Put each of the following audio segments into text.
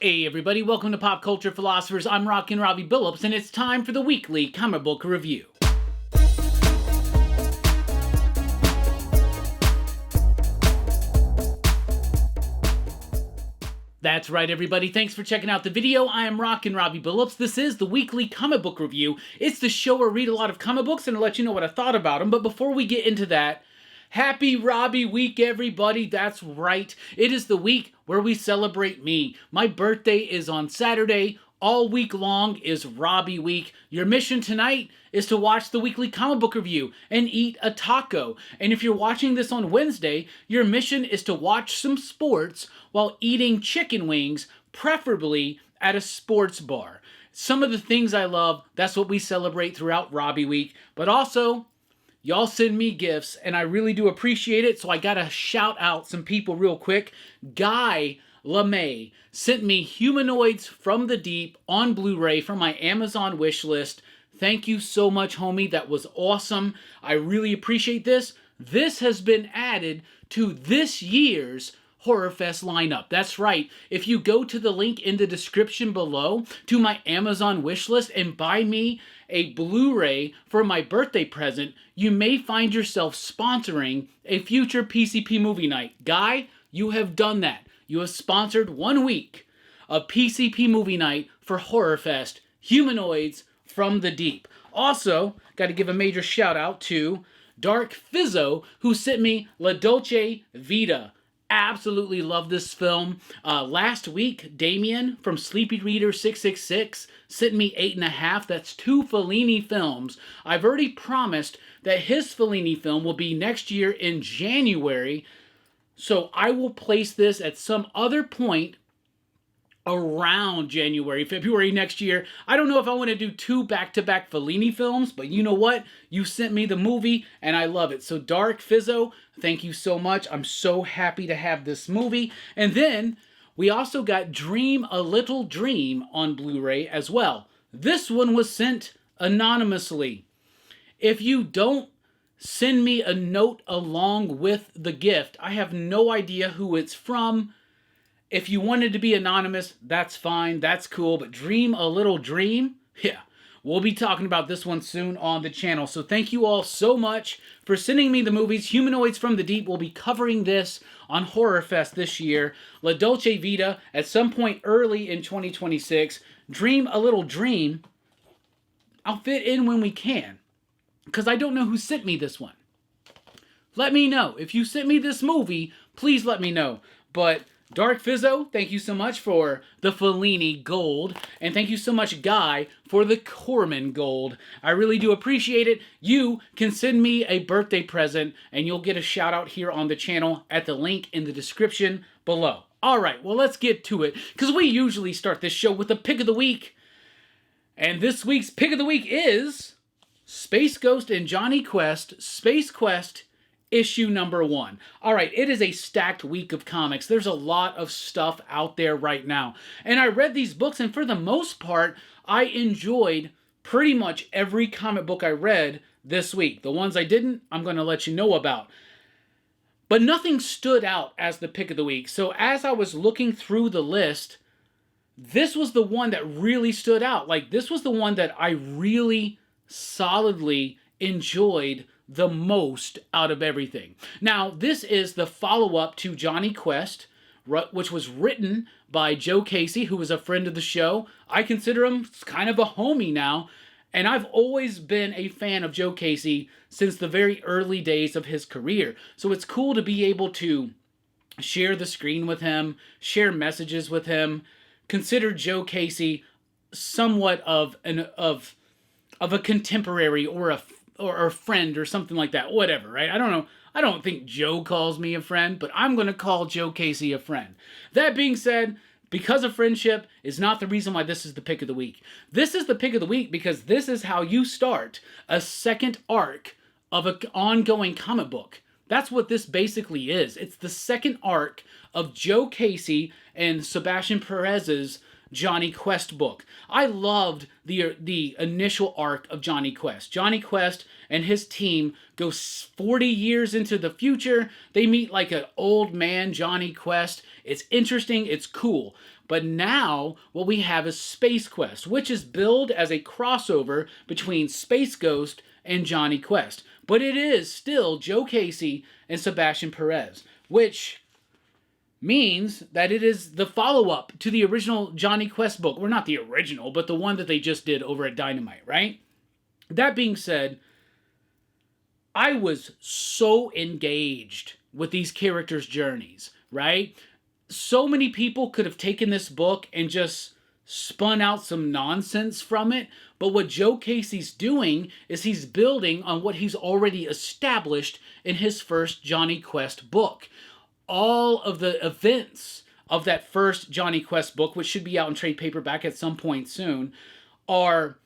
Hey everybody, welcome to Pop Culture Philosophers. I'm Rockin' Robbie Billups, and it's time for the weekly comic book review. That's right, everybody. Thanks for checking out the video. I am Rockin' Robbie Billups. This is the weekly comic book review. It's the show where I read a lot of comic books and I'll let you know what I thought about them. But before we get into that, happy Robbie week, everybody. That's right. It is the week where we celebrate me. My birthday is on Saturday. All week long is Robbie week. Your mission tonight is to watch the weekly comic book review and eat a taco. And if you're watching this on Wednesday, your mission is to watch some sports while eating chicken wings, preferably at a sports bar. Some of the things I love, that's what we celebrate throughout Robbie week. But also, y'all send me gifts, and I really do appreciate it, so I gotta shout out some people real quick. Guy LeMay sent me Humanoids from the Deep on Blu-ray from my Amazon wish list. Thank you so much, homie. That was awesome. I really appreciate this. This has been added to this year's Horror Fest lineup. That's right. If you go to the link in the description below to my Amazon wishlist and buy me a Blu-ray for my birthday present, you may find yourself sponsoring a future PCP movie night. Guy, you have done that. You have sponsored 1 week of PCP movie night for Horror Fest, Humanoids from the Deep. Also, got to give a major shout out to Dark Fizzo, who sent me La Dolce Vita. Absolutely love this film. Last week, Damien from Sleepy Reader 666 sent me 8.5. That's 2 Fellini films. I've already promised that his Fellini film will be next year in January, so I will place this at some other point around January, February next year. I don't know if I want to do 2 back-to-back Fellini films, but you know what? You sent me the movie, and I love it. So Dark Fizzo, thank you so much. I'm so happy to have this movie. And then we also got Dream a Little Dream on Blu-ray as well. This one was sent anonymously. If you don't send me a note along with the gift, I have no idea who it's from. If you wanted to be anonymous, that's fine, that's cool, but Dream a Little Dream? Yeah, we'll be talking about this one soon on the channel. So thank you all so much for sending me the movies. Humanoids from the Deep, will be covering this on Horror Fest this year. La Dolce Vita at some point early in 2026. Dream a Little Dream, I'll fit in when we can, because I don't know who sent me this one. Let me know. If you sent me this movie, please let me know. But Dark Fizzo, thank you so much for the Fellini Gold. And thank you so much, Guy, for the Corman Gold. I really do appreciate it. You can send me a birthday present, and you'll get a shout out here on the channel at the link in the description below. All right, well, let's get to it, because we usually start this show with the pick of the week. And this week's pick of the week is Space Ghost and Jonny Quest, Space Quest issue number 1. All right, it is a stacked week of comics. There's a lot of stuff out there right now. And I read these books, and for the most part, I enjoyed pretty much every comic book I read this week. The ones I didn't, I'm going to let you know about. But nothing stood out as the pick of the week. So as I was looking through the list, this was the one that really stood out. Like, this was the one that I really solidly enjoyed the most out of everything. Now, this is the follow-up to Jonny Quest, which was written by Joe Casey, who was a friend of the show. I consider him kind of a homie now, and I've always been a fan of Joe Casey since the very early days of his career. So it's cool to be able to share the screen with him, share messages with him, consider Joe Casey somewhat of a contemporary or a friend or something like that, whatever, right? I don't know. I don't think Joe calls me a friend, but I'm going to call Joe Casey a friend. That being said, because of friendship is not the reason why this is the pick of the week. This is the pick of the week because this is how you start a second arc of an ongoing comic book. That's what this basically is. It's the second arc of Joe Casey and Sebastian Perez's Jonny Quest book. I loved the initial arc of Jonny Quest. Jonny Quest and his team go 40 years into the future. They meet like an old man Jonny Quest. It's interesting. It's cool. But now what we have is Space Quest, which is billed as a crossover between Space Ghost and Jonny Quest. But it is still Joe Casey and Sebastian Perez, which means that it is the follow-up to the original Jonny Quest book. Well, not the original, but the one that they just did over at Dynamite, right? That being said, I was so engaged with these characters' journeys, right? So many people could have taken this book and just spun out some nonsense from it, but what Joe Casey's doing is he's building on what he's already established in his first Jonny Quest book. All of the events of that first Jonny Quest book, which should be out in trade paperback at some point soon, are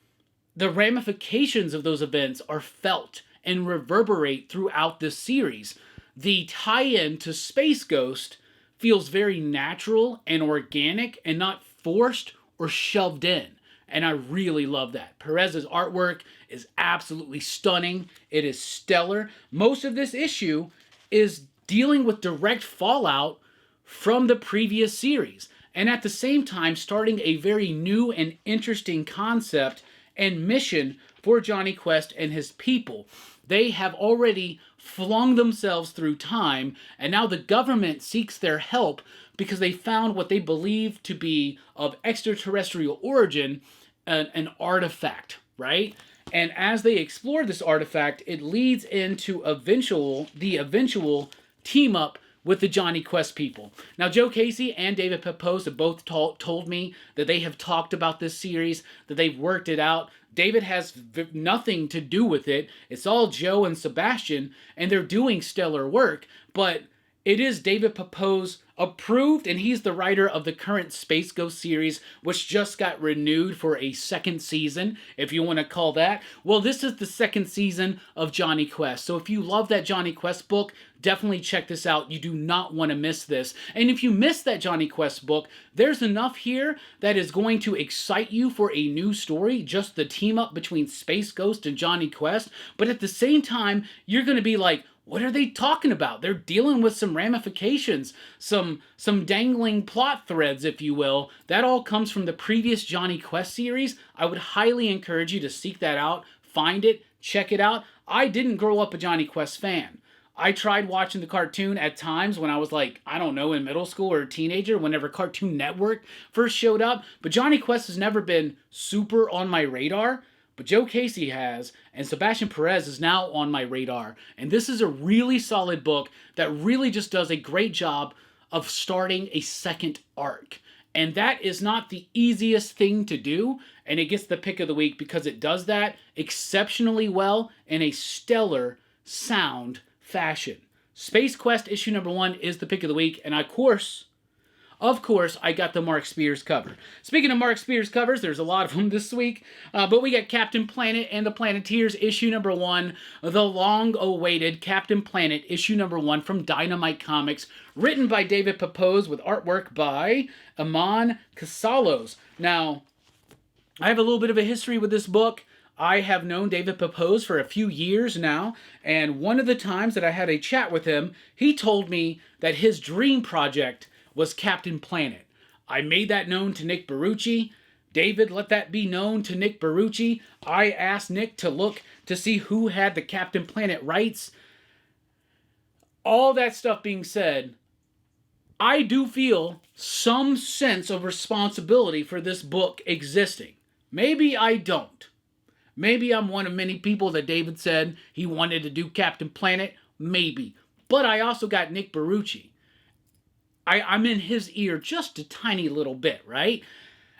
the ramifications of those events are felt and reverberate throughout this series. The tie-in to Space Ghost feels very natural and organic and not forced or shoved in. And I really love that. Perez's artwork is absolutely stunning. It is stellar. Most of this issue is dealing with direct fallout from the previous series, and at the same time starting a very new and interesting concept and mission for Jonny Quest and his people. They have already flung themselves through time, and now the government seeks their help because they found what they believe to be of extraterrestrial origin, an artifact, right? And as they explore this artifact, it leads into the eventual team up with the Jonny Quest people. Now, Joe Casey and David Pepose have both told me that they have talked about this series, that they've worked it out. David has nothing to do with it. It's all Joe and Sebastian, and they're doing stellar work, but it is David Pepose approved, and he's the writer of the current Space Ghost series, which just got renewed for a second season, if you want to call that. Well, this is the second season of Jonny Quest. So if you love that Jonny Quest book, definitely check this out. You do not want to miss this. And if you missed that Jonny Quest book, there's enough here that is going to excite you for a new story, just the team up between Space Ghost and Jonny Quest. But at the same time, you're going to be like, what are they talking about? They're dealing with some ramifications, some dangling plot threads, if you will. That all comes from the previous Jonny Quest series. I would highly encourage you to seek that out, find it, check it out. I didn't grow up a Jonny Quest fan. I tried watching the cartoon at times when I was like, I don't know, in middle school or a teenager, whenever Cartoon Network first showed up. But Jonny Quest has never been super on my radar. But Joe Casey has, and Sebastian Perez is now on my radar. And this is a really solid book that really just does a great job of starting a second arc. And that is not the easiest thing to do, and it gets the pick of the week because it does that exceptionally well in a stellar, sound fashion. Space Quest issue number 1 is the pick of the week, and of course, I got the Mark Spears cover. Speaking of Mark Spears covers, there's a lot of them this week, but we got Captain Planet and the Planeteers issue number 1, the long-awaited Captain Planet issue number 1 from Dynamite Comics, written by David Pepose with artwork by Iman Casalos. Now, I have a little bit of a history with this book. I have known David Pepose for a few years now, and one of the times that I had a chat with him, he told me that his dream project was Captain Planet. I made that known to Nick Barucci. David, let that be known to Nick Barucci. I asked Nick to look to see who had the Captain Planet rights. All that stuff being said, I do feel some sense of responsibility for this book existing. Maybe I don't. Maybe I'm one of many people that David said he wanted to do Captain Planet. Maybe. But I also got Nick Barucci. I'm in his ear just a tiny little bit, right?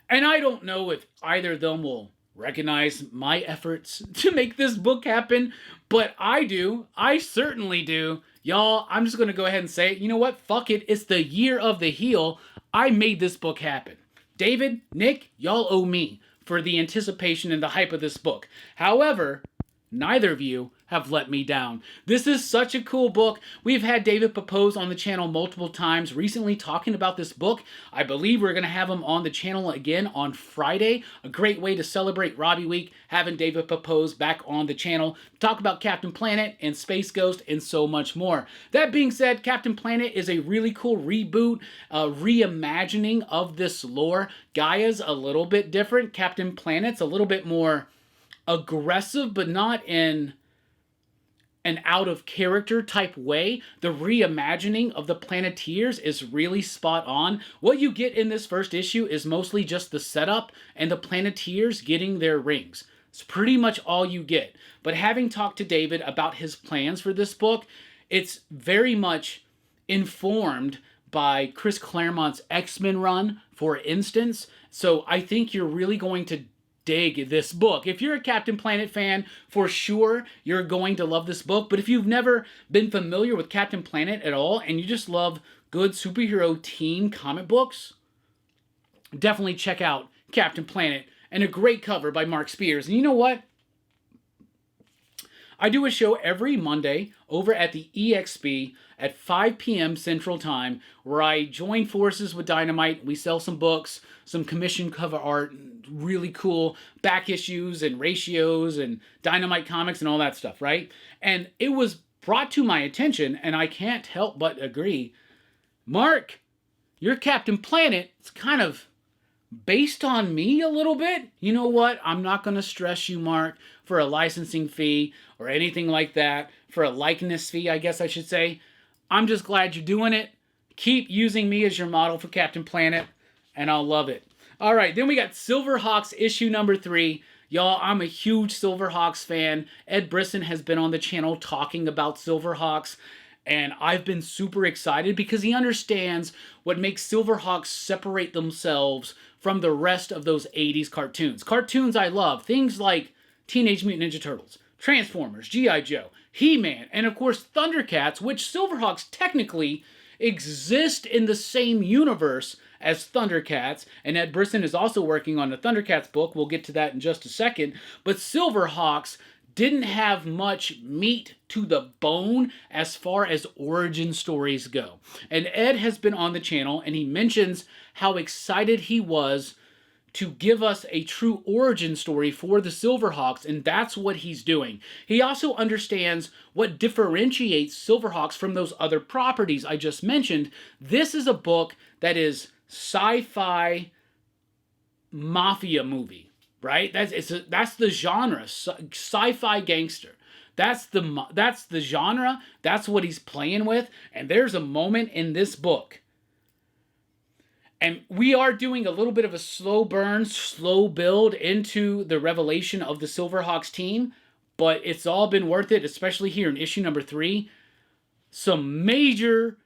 And I don't know if either of them will recognize my efforts to make this book happen, but I do. I certainly do. Y'all, I'm just going to go ahead and say it. You know what? Fuck it. It's the year of the heel. I made this book happen. David, Nick, y'all owe me for the anticipation and the hype of this book. However, neither of you have let me down. This is such a cool book. We've had David Pepose on the channel multiple times recently talking about this book. I believe we're going to have him on the channel again on Friday. A great way to celebrate Robbie Week, having David Pepose back on the channel. Talk about Captain Planet and Space Ghost and so much more. That being said, Captain Planet is a really cool reboot, reimagining of this lore. Gaia's a little bit different. Captain Planet's a little bit more aggressive, but not in an out of character type way. The reimagining of the Planeteers is really spot on. What you get in this first issue is mostly just the setup and the Planeteers getting their rings. It's pretty much all you get. But having talked to David about his plans for this book, it's very much informed by Chris Claremont's X-Men run, for instance. So I think you're really going to dig this book. If you're a Captain Planet fan, for sure, you're going to love this book. But if you've never been familiar with Captain Planet at all, and you just love good superhero team comic books, definitely check out Captain Planet, and a great cover by Mark Spears. And you know what? I do a show every Monday over at the EXP at 5 p.m. Central Time, where I join forces with Dynamite. We sell some books, some commission cover art, really cool back issues and ratios and Dynamite comics and all that stuff, right? And it was brought to my attention, and I can't help but agree, Mark, your Captain Planet is kind of based on me a little bit. You know what? I'm not going to stress you, Mark, for a licensing fee or anything like that, for a likeness fee, I guess I should say. I'm just glad you're doing it. Keep using me as your model for Captain Planet, and I'll love it. All right, then we got Silverhawks issue number 3. Y'all, I'm a huge Silverhawks fan. Ed Brisson has been on the channel talking about Silverhawks, and I've been super excited because he understands what makes Silverhawks separate themselves from the rest of those 80s cartoons. Cartoons I love, things like Teenage Mutant Ninja Turtles, Transformers, G.I. Joe, He-Man, and of course Thundercats, which Silverhawks technically exist in the same universe as Thundercats, and Ed Brisson is also working on a Thundercats book. We'll get to that in just a second. But Silverhawks didn't have much meat to the bone as far as origin stories go. And Ed has been on the channel, and he mentions how excited he was to give us a true origin story for the Silverhawks, and that's what he's doing. He also understands what differentiates Silverhawks from those other properties I just mentioned. This is a book that is sci-fi mafia movie, right? That's the genre, sci-fi gangster. That's the genre. That's what he's playing with. And there's a moment in this book, and we are doing a little bit of a slow burn, slow build into the revelation of the Silverhawks team, but it's all been worth it, especially here in issue number 3. Some major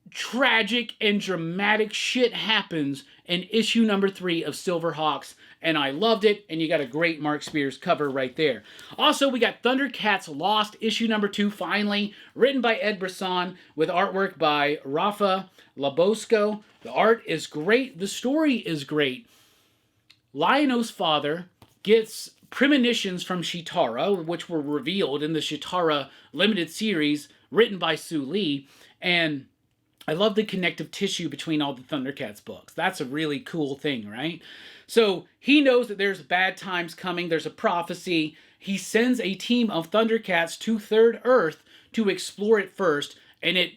tragic and dramatic shit happens in issue number 3 of Silverhawks, and I loved it, and you got a great Mark Spears cover right there. Also, we got Thundercats Lost, issue number 2, finally, written by Ed Brisson, with artwork by Rafa Labosco. The art is great, the story is great. Lion-O's father gets premonitions from Chitara, which were revealed in the Chitara limited series, written by Sue Lee, and I love the connective tissue between all the Thundercats books. That's a really cool thing, right? So he knows that there's bad times coming. There's a prophecy. He sends a team of Thundercats to Third Earth to explore it first, and it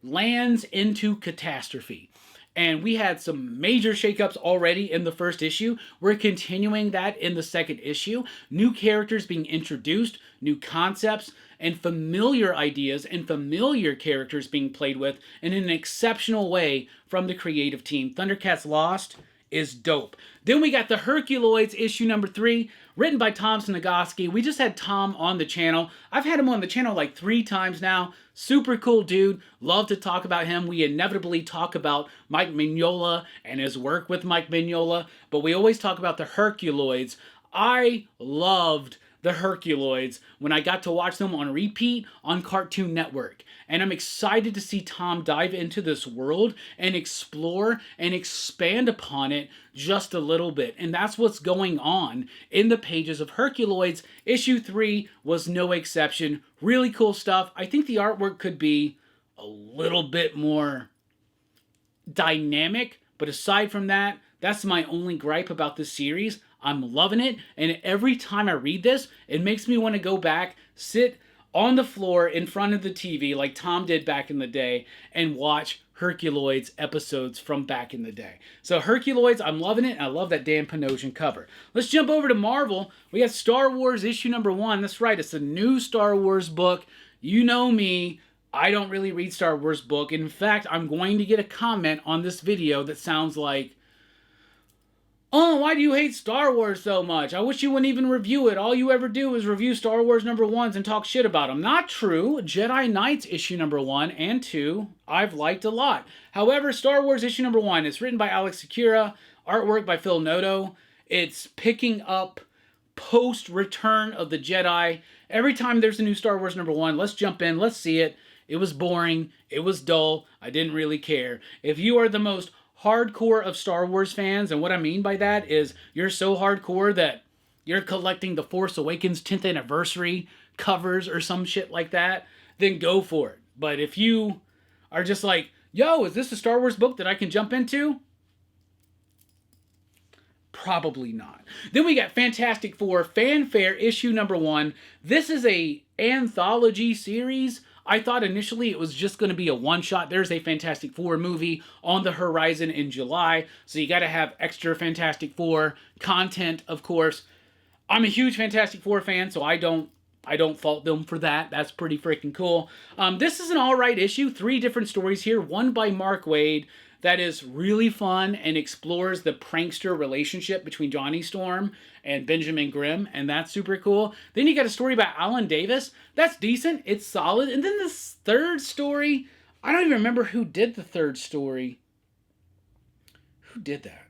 lands into catastrophe. And we had some major shakeups already in the first issue. We're continuing that in the second issue. New characters being introduced, new concepts, and familiar ideas and familiar characters being played with in an exceptional way from the creative team. Thundercats Lost is dope. Then we got the Herculoids issue number 3, written by Tom Sinagoski. We just had Tom on the channel. I've had him on the channel like 3 times now. Super cool dude. Love to talk about him. We inevitably talk about Mike Mignola and his work with Mike Mignola, but we always talk about the Herculoids. I loved the Herculoids when I got to watch them on repeat on Cartoon Network. And I'm excited to see Tom dive into this world and explore and expand upon it just a little bit. And that's what's going on in the pages of Herculoids. Issue 3 was no exception. Really cool stuff. I think the artwork could be a little bit more dynamic, but aside from that, that's my only gripe about this series. I'm loving it, and every time I read this, it makes me want to go back, sit on the floor in front of the TV like Tom did back in the day, and watch Herculoids episodes from back in the day. So Herculoids, I'm loving it, and I love that Dan Panosian cover. Let's jump over to Marvel. We got Star Wars issue number 1. That's right, it's a new Star Wars book. You know me, I don't really read Star Wars book. In fact, I'm going to get a comment on this video that sounds like, "Oh, why do you hate Star Wars so much? I wish you wouldn't even review it. All you ever do is review Star Wars number 1s and talk shit about them." Not true. Jedi Knights issue number 1 and 2, I've liked a lot. However, Star Wars issue number 1 is written by Alex Sakura, artwork by Phil Noto. It's picking up post-Return of the Jedi. Every time there's a new Star Wars number 1, let's jump in, let's see it. It was boring. It was dull. I didn't really care. If you are the most hardcore of Star Wars fans, and what I mean by that is you're so hardcore that you're collecting the Force Awakens 10th anniversary covers or some shit like that, then go for it. But if you are just like, yo, is this a Star Wars book that I can jump into? Probably not. Then we got Fantastic Four Fanfare issue number 1. This is a anthology series. I thought initially it was just going to be a one-shot. There's a Fantastic Four movie on the horizon in July, so you got to have extra Fantastic Four content, of course. I'm a huge Fantastic Four fan, so I don't fault them for that. That's pretty freaking cool. This is an alright issue. 3 different stories here. One by Mark Waid that is really fun and explores the prankster relationship between Johnny Storm and Benjamin Grimm, and that's super cool. Then you got a story by Alan Davis. That's decent. It's solid. And then this third story, I don't even remember who did the third story. Who did that?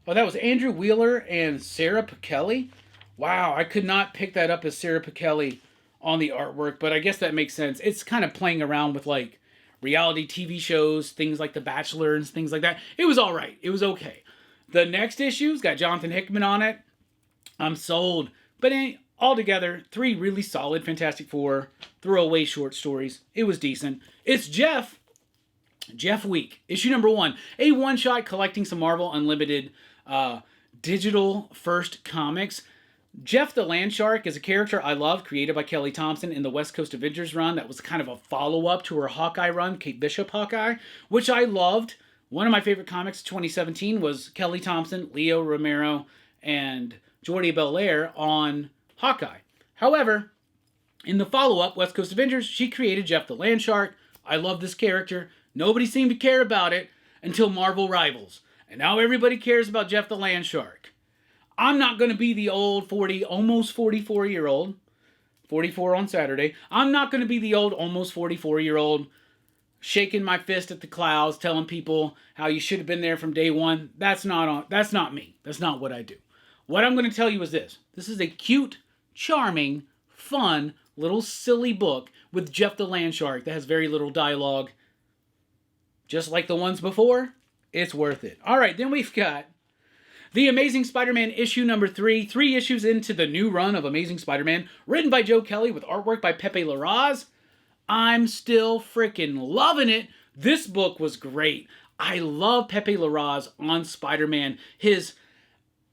Oh, that was Andrew Wheeler and Sarah Pichelli. Wow, I could not pick that up as Sarah Pichelli on the artwork, but I guess that makes sense. It's kind of playing around with like reality TV shows, things like The Bachelor and things like that. It was all right. It was okay. The next issue's got Jonathan Hickman on it. I'm sold. But altogether, 3 really solid Fantastic Four throwaway short stories. It was decent. It's Jeff Week, issue number 1. A one-shot collecting some Marvel Unlimited digital first comics. Jeff the Land Shark is a character I love, created by Kelly Thompson in the West Coast Avengers run. That was kind of a follow-up to her Hawkeye run, Kate Bishop Hawkeye, which I loved. One of my favorite comics of 2017 was Kelly Thompson, Leo Romero, and Jordi Belair on Hawkeye. However, in the follow-up, West Coast Avengers, she created Jeff the Land Shark. I love this character. Nobody seemed to care about it until Marvel Rivals. And now everybody cares about Jeff the Land Shark. I'm not going to be the old almost 44-year-old, 44 on Saturday. I'm not going to be the old almost 44-year-old shaking my fist at the clouds, telling people how you should have been there from day one. That's not me. That's not what I do. What I'm going to tell you is this. This is a cute, charming, fun, little silly book with Jeff the Land Shark that has very little dialogue. Just like the ones before, it's worth it. All right, then we've got The Amazing Spider-Man issue number 3. 3 issues into the new run of Amazing Spider-Man, written by Joe Kelly with artwork by Pepe Larraz. I'm still freaking loving it. This book was great. I love Pepe Larraz on Spider-Man. His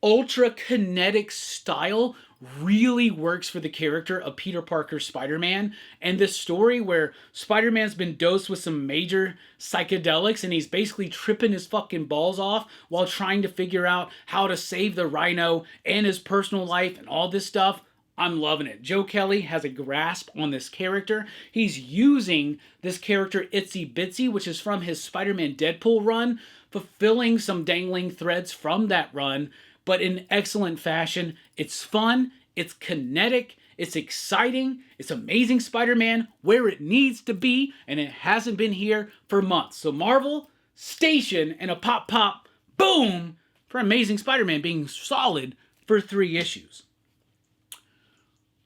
ultra kinetic style really works for the character of Peter Parker Spider-Man. And this story where Spider-Man's been dosed with some major psychedelics and he's basically tripping his fucking balls off while trying to figure out how to save the Rhino and his personal life and all this stuff. I'm loving it. Joe Kelly has a grasp on this character. He's using this character Itsy Bitsy, which is from his Spider-Man Deadpool run, fulfilling some dangling threads from that run, but in excellent fashion. It's fun, it's kinetic, it's exciting, it's Amazing Spider-Man where it needs to be, and it hasn't been here for months. So Marvel, station, and a pop, boom, for Amazing Spider-Man being solid for 3 issues.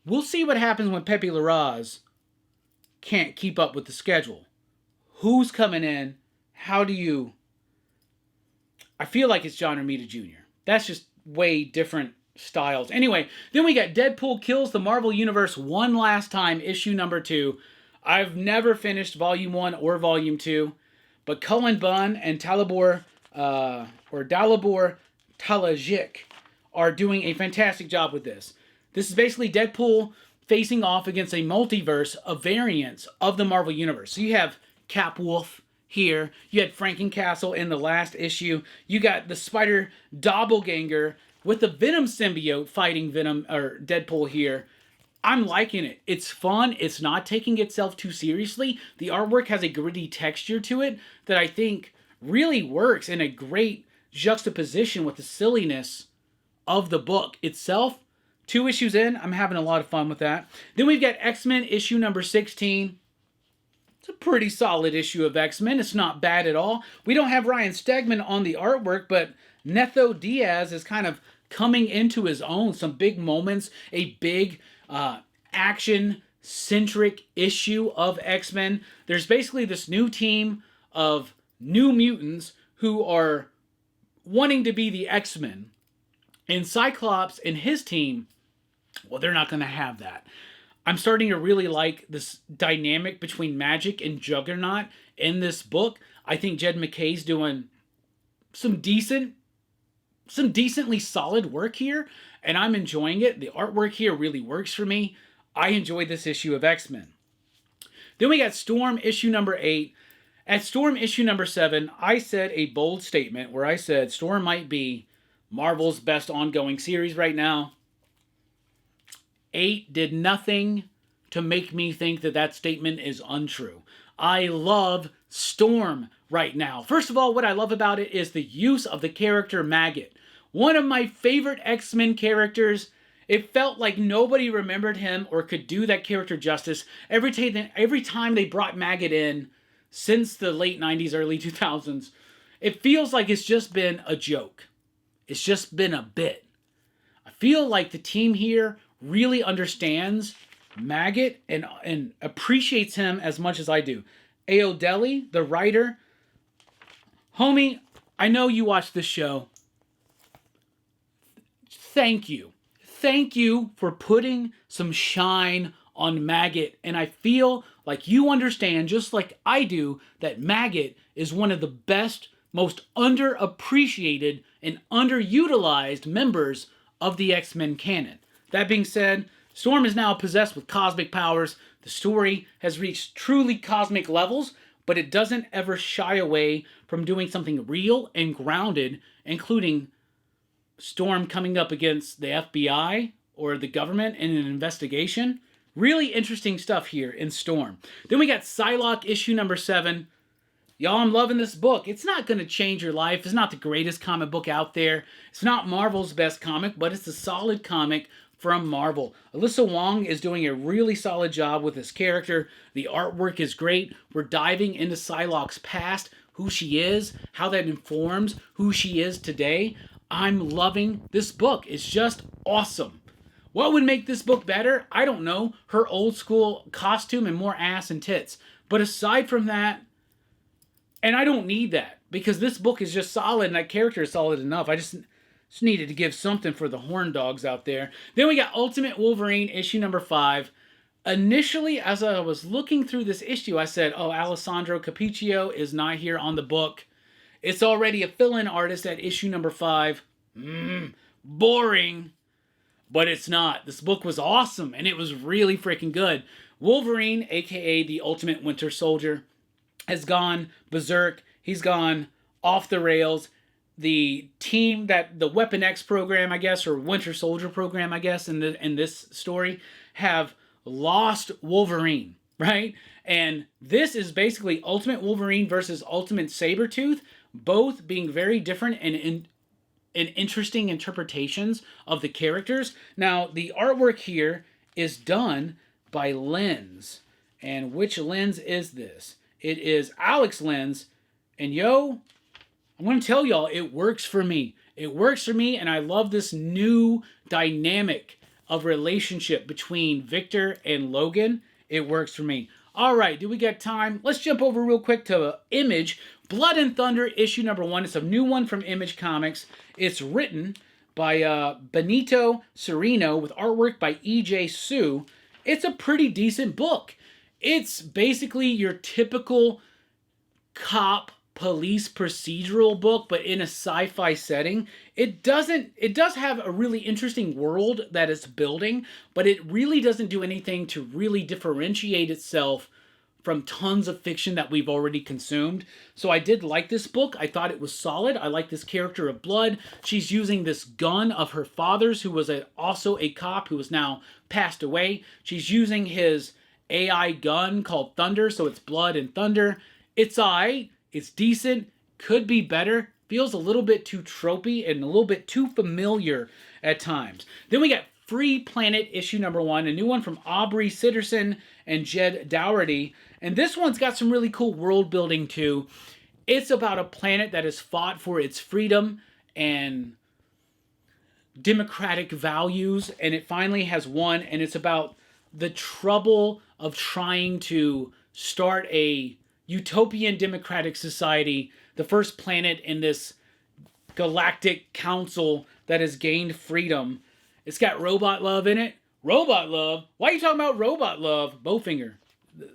We'll see what happens when Pepe Larraz can't keep up with the schedule. Who's coming in? How do you... I feel like it's John Romita Jr. That's just way different styles. Anyway, then we got Deadpool Kills the Marvel Universe One Last Time, issue number 2. I've never finished volume 1 or volume 2, but Cullen Bunn and Dalibor Talajic are doing a fantastic job with this. This is basically Deadpool facing off against a multiverse of variants of the Marvel Universe. So you have Cap Wolf here. You had Frankencastle in the last issue. You got the Spider Doppelganger with the Venom symbiote fighting Venom or Deadpool here. I'm liking it. It's fun. It's not taking itself too seriously. The artwork has a gritty texture to it that I think really works in a great juxtaposition with the silliness of the book itself. 2 issues in, I'm having a lot of fun with that. Then we've got X-Men issue number 16. It's a pretty solid issue of X-Men. It's not bad at all. We don't have Ryan Stegman on the artwork, but Netho Diaz is kind of coming into his own. Some big moments, a big action-centric issue of X-Men. There's basically this new team of new mutants who are wanting to be the X-Men. And Cyclops and his team, well, they're not going to have that. I'm starting to really like this dynamic between Magic and Juggernaut in this book. I think Jed MacKay's doing some decently solid work here, and I'm enjoying it. The artwork here really works for me. I enjoyed this issue of X-Men. Then we got Storm issue number 8. At Storm issue number 7, I said a bold statement where I said Storm might be Marvel's best ongoing series right now. 8 did nothing to make me think that that statement is untrue. I love Storm right now. First of all, what I love about it is the use of the character Maggot. One of my favorite X-Men characters. It felt like nobody remembered him or could do that character justice. Every time they brought Maggot in since the late 90s, early 2000s, it feels like it's just been a joke. It's just been a bit. I feel like the team here really understands Maggot and appreciates him as much as I do. A.O. Deli, the writer, homie, I know you watch this show. Thank you. Thank you for putting some shine on Maggot. And I feel like you understand, just like I do, that Maggot is one of the best, most underappreciated and underutilized members of the X-Men canon. That being said, Storm is now possessed with cosmic powers. The story has reached truly cosmic levels, but it doesn't ever shy away from doing something real and grounded, including Storm coming up against the FBI or the government in an investigation. Really interesting stuff here in Storm. Then we got Psylocke issue number 7. Y'all, I'm loving this book. It's not going to change your life. It's not the greatest comic book out there. It's not Marvel's best comic, but it's a solid comic from Marvel. Alyssa Wong is doing a really solid job with this character. The artwork is great. We're diving into Psylocke's past, who she is, how that informs who she is today. I'm loving this book. It's just awesome. What would make this book better? I don't know. Her old school costume and more ass and tits. But aside from that, and I don't need that, because this book is just solid and that character is solid enough. I just needed to give something for the horn dogs out there. Then we got Ultimate Wolverine issue number 5. Initially, as I was looking through this issue, I said, oh, Alessandro Cappuccio is not here on the book. It's already a fill-in artist at issue number 5. Boring. But it's not. This book was awesome, and it was really freaking good. Wolverine, a.k.a. the Ultimate Winter Soldier, has gone berserk. He's gone off the rails. The team that the Weapon X program, I guess, or Winter Soldier program, I guess, in this story, have lost Wolverine, right? And this is basically Ultimate Wolverine versus Ultimate Sabretooth, both being very different and interesting interpretations of the characters. Now, the artwork here is done by Lens. And which Lens is this? It is Alex Lens. And yo, I'm going to tell y'all, it works for me. It works for me, and I love this new dynamic of relationship between Victor and Logan, it works for me. All right, do we get time? Let's jump over real quick to Image. Blood and Thunder, issue number 1. It's a new one from Image Comics. It's written by Benito Sereno with artwork by E.J. Sue. It's a pretty decent book. It's basically your typical cop police procedural book, but in a sci-fi setting. It does have a really interesting world that it's building, but it really doesn't do anything to really differentiate itself from tons of fiction that we've already consumed. So I did like this book. I thought it was solid. I like this character of Blood. She's using this gun of her father's, who was also a cop who has now passed away. She's using his AI gun called Thunder, so it's Blood and Thunder. It's alright. It's decent. Could be better. Feels a little bit too tropey and a little bit too familiar at times. Then we got Free Planet issue number 1, a new one from Aubrey Sitterson and Jed Dougherty. And this one's got some really cool world building too. It's about a planet that has fought for its freedom and democratic values, and it finally has won, and it's about the trouble of trying to start a utopian democratic society, the first planet in this galactic council that has gained freedom. It's got robot love in it. Robot love? Why are you talking about robot love? Bowfinger.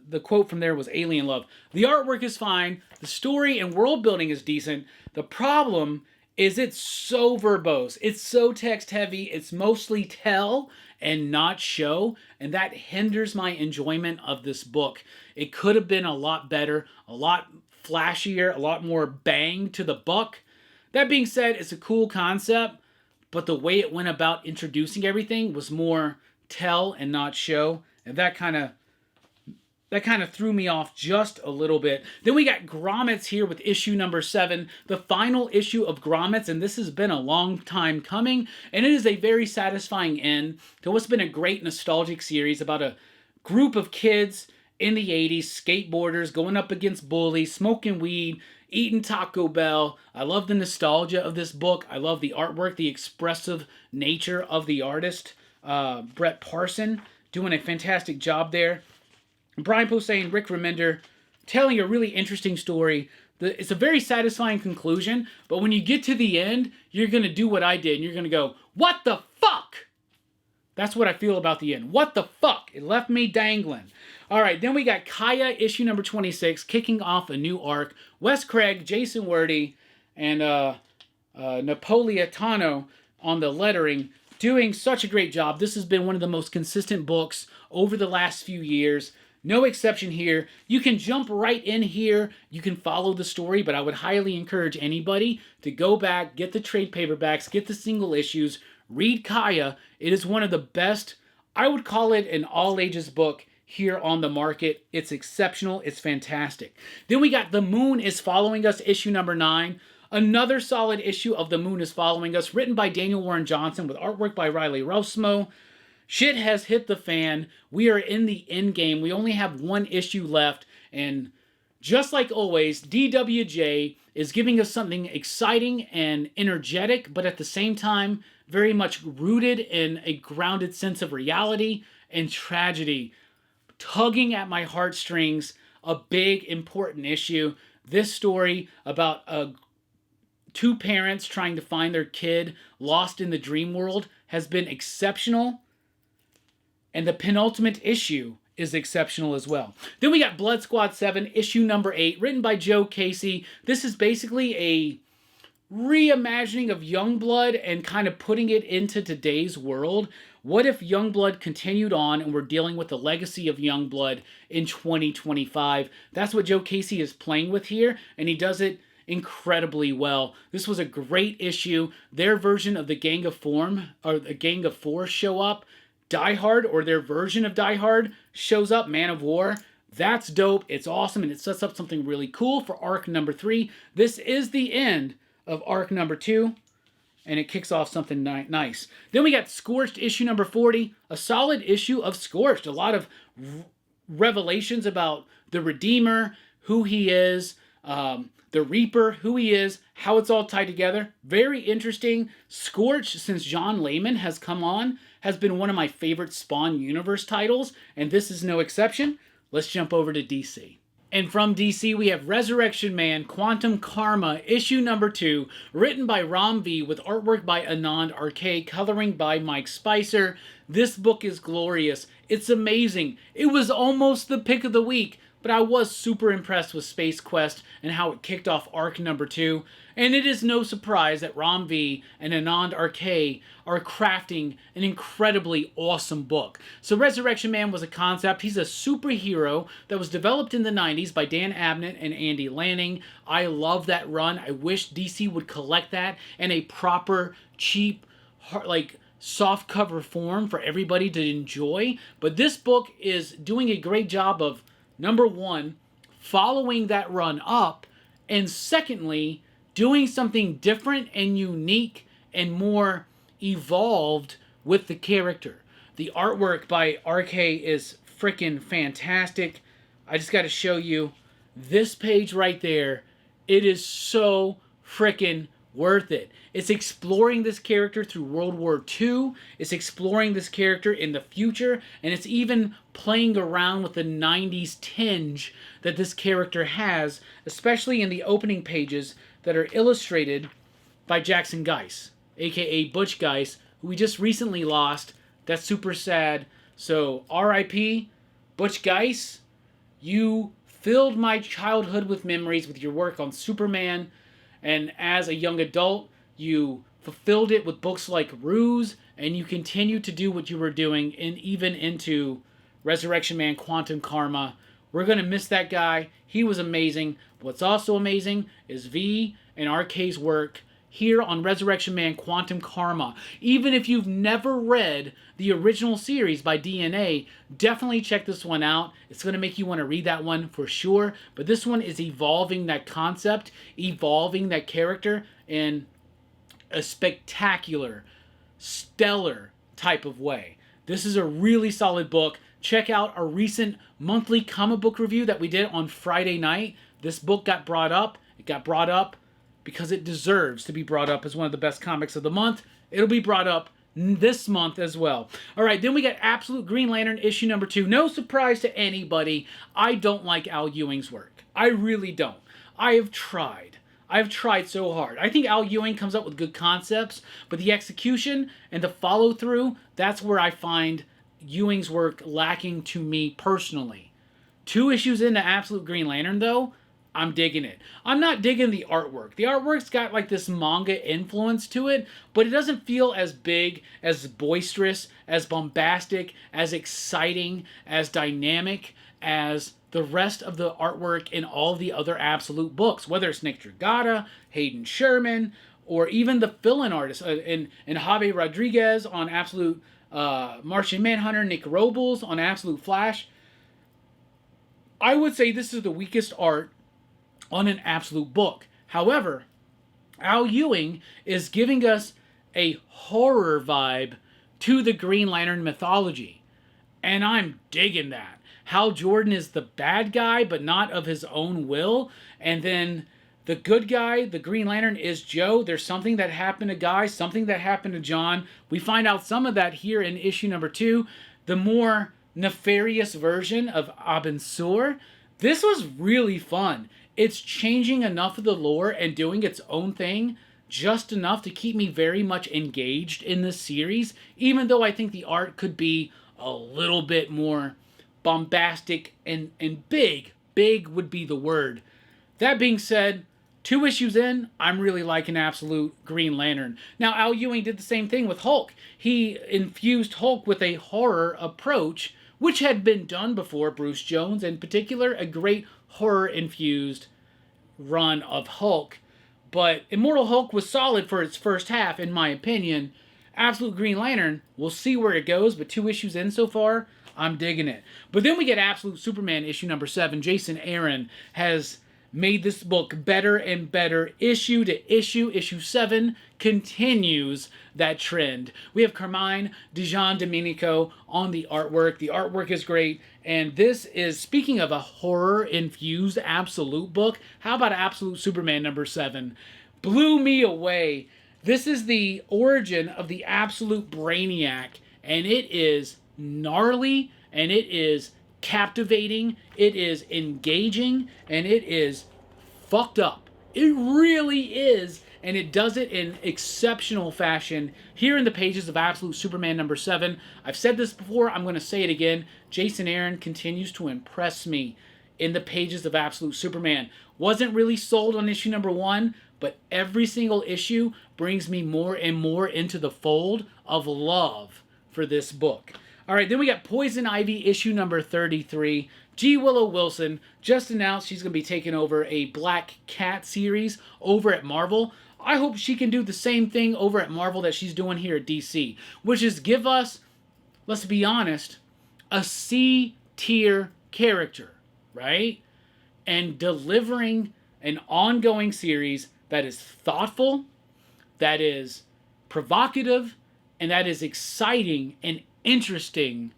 The quote from there was alien love. The artwork is fine. The story and world building is decent. The problem is it's so verbose. It's so text heavy. It's mostly tell and not show, and that hinders my enjoyment of this book. It could have been a lot better, a lot flashier, a lot more bang to the buck. That being said, it's a cool concept, but the way it went about introducing everything was more tell and not show, and that kind of threw me off just a little bit. Then we got Grommets here with issue number 7, the final issue of Grommets, and this has been a long time coming, and it is a very satisfying end to what's been a great nostalgic series about a group of kids in the 80s, skateboarders, going up against bullies, smoking weed, eating Taco Bell. I love the nostalgia of this book. I love the artwork, the expressive nature of the artist, Brett Parson, doing a fantastic job there. Brian Posehn, Rick Remender, telling a really interesting story. It's a very satisfying conclusion, but when you get to the end, you're going to do what I did, and you're going to go, what the fuck? That's what I feel about the end. What the fuck? It left me dangling. All right, then we got Kaya, issue number 26, kicking off a new arc. Wes Craig, Jason Wordie, and Napolitano on the lettering, doing such a great job. This has been one of the most consistent books over the last few years. No exception here. You can jump right in here. You can follow the story, but I would highly encourage anybody to go back, get the trade paperbacks, get the single issues, read Kaya. It is one of the best, I would call it an all-ages book here on the market. It's exceptional. It's fantastic. Then we got The Moon is Following Us, issue number 9. Another solid issue of The Moon is Following Us, written by Daniel Warren Johnson with artwork by Riley Rossmo. Shit has hit the fan. We are in the end game. We only have one issue left. And just like always, DWJ is giving us something exciting and energetic, but at the same time, very much rooted in a grounded sense of reality and tragedy. Tugging at my heartstrings, a big, important issue. This story about two parents trying to find their kid lost in the dream world has been exceptional. And the penultimate issue is exceptional as well. Then we got Blood Squad 7, issue number 8, written by Joe Casey. This is basically a reimagining of Youngblood and kind of putting it into today's world. What if Youngblood continued on and we're dealing with the legacy of Youngblood in 2025? That's what Joe Casey is playing with here, and he does it incredibly well. This was a great issue. Their version of the Gang of Four show up. Die Hard, or their version of Die Hard, shows up, Man of War. That's dope. It's awesome, and it sets up something really cool for arc number 3. This is the end of arc number 2, and it kicks off something nice. Then we got Scorched, issue number 40. A solid issue of Scorched. A lot of revelations about the Redeemer, who he is, the Reaper, who he is, how it's all tied together. Very interesting. Scorch, since John Layman has come on, has been one of my favorite Spawn Universe titles, and this is no exception. Let's jump over to DC. And from DC, we have Resurrection Man, Quantum Karma, issue number 2, written by Ram V, with artwork by Anand RK, coloring by Mike Spicer. This book is glorious. It's amazing. It was almost the pick of the week, but I was super impressed with Space Quest and how it kicked off arc number 2. And it is no surprise that Ram V and Anand RK are crafting an incredibly awesome book. So Resurrection Man was a concept. He's a superhero that was developed in the 90s by Dan Abnett and Andy Lanning. I love that run. I wish DC would collect that in a proper, cheap, soft cover form for everybody to enjoy. But this book is doing a great job of, number one, following that run up, and secondly, doing something different and unique and more evolved with the character. The artwork by RK is freaking fantastic. I just got to show you this page right there. It is so freaking worth it. It's exploring this character through World War II. It's exploring this character in the future, and it's even playing around with the 90s tinge that this character has, especially in the opening pages that are illustrated by Jackson Guice, aka Butch Guice, who we just recently lost. That's super sad. So R.I.P. Butch Guice. You filled my childhood with memories with your work on Superman, and as a young adult, you fulfilled it with books like Ruse, and you continue to do what you were doing, and even into Resurrection Man, Quantum Karma. We're going to miss that guy. He was amazing. What's also amazing is V and RK's work here on Resurrection Man, Quantum Karma. Even if you've never read the original series by DNA, definitely check this one out. It's going to make you want to read that one for sure. But this one is evolving that concept, evolving that character in a spectacular, stellar type of way. This is a really solid book. Check out our recent monthly comic book review that we did on Friday night. This book got brought up. It got brought up because it deserves to be brought up as one of the best comics of the month. It'll be brought up this month as well. All right, then we got Absolute Green Lantern issue number 2. No surprise to anybody, I don't like Al Ewing's work. I really don't. I have tried. I've tried so hard. I think Al Ewing comes up with good concepts, but the execution and the follow-through, that's where I find Ewing's work lacking to me personally. 2 issues into Absolute Green Lantern, though, I'm digging it. I'm not digging the artwork. The artwork's got like this manga influence to it, but it doesn't feel as big, as boisterous, as bombastic, as exciting, as dynamic as the rest of the artwork in all the other Absolute books, whether it's Nick Dragata, Hayden Sherman, or even the fill-in artists in Javi Rodriguez on Absolute Martian Manhunter, Nick Robles on Absolute Flash. I would say this is the weakest art on an Absolute book. However, Al Ewing is giving us a horror vibe to the Green Lantern mythology, and I'm digging that. Hal Jordan is the bad guy, but not of his own will, and then the good guy, the Green Lantern, is Joe. There's something that happened to Guy, something that happened to John. We find out some of that here in issue number 2. The more nefarious version of Abin Sur. This was really fun. It's changing enough of the lore and doing its own thing, just enough to keep me very much engaged in this series, even though I think the art could be a little bit more bombastic and big. Big would be the word. That being said, 2 issues in, I'm really liking Absolute Green Lantern. Now, Al Ewing did the same thing with Hulk. He infused Hulk with a horror approach, which had been done before. Bruce Jones, in particular, a great horror-infused run of Hulk. But Immortal Hulk was solid for its first half, in my opinion. Absolute Green Lantern, we'll see where it goes, but 2 issues in so far, I'm digging it. But then we get Absolute Superman issue number 7. Jason Aaron has made this book better and better issue to issue. Issue 7 continues that trend. We have Carmine Dijon Domenico on the artwork. The artwork is great. And this is, speaking of a horror-infused Absolute book, how about Absolute Superman number 7? Blew me away. This is the origin of the Absolute Brainiac, and it is gnarly, and it is captivating, it is engaging, and it is fucked up. It really is, and it does it in exceptional fashion here in the pages of Absolute Superman number 7. I've said this before, I'm going to say it again. Jason Aaron continues to impress me in the pages of Absolute Superman. Wasn't really sold on issue number 1, but every single issue brings me more and more into the fold of love for this book. All right, then we got Poison Ivy issue number 33. G. Willow Wilson just announced she's going to be taking over a Black Cat series over at Marvel. I hope she can do the same thing over at Marvel that she's doing here at DC, which is give us, let's be honest, a C-tier character, right? And delivering an ongoing series that is thoughtful, that is provocative, and that is exciting and interesting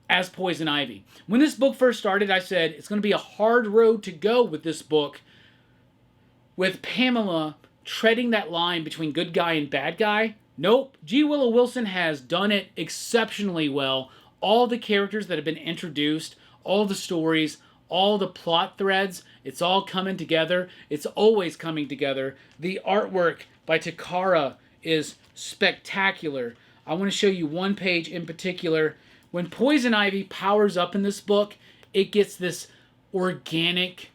as Poison Ivy. When this book first started, I said it's going to be a hard road to go with this book, with Pamela treading that line between good guy and bad guy. Nope. G. Willow Wilson has done it exceptionally well. All the characters that have been introduced, all the stories, all the plot threads, it's all coming together. It's always coming together. The artwork by Takara is spectacular. I want to show you one page in particular. When Poison Ivy powers up in this book, it gets this organic,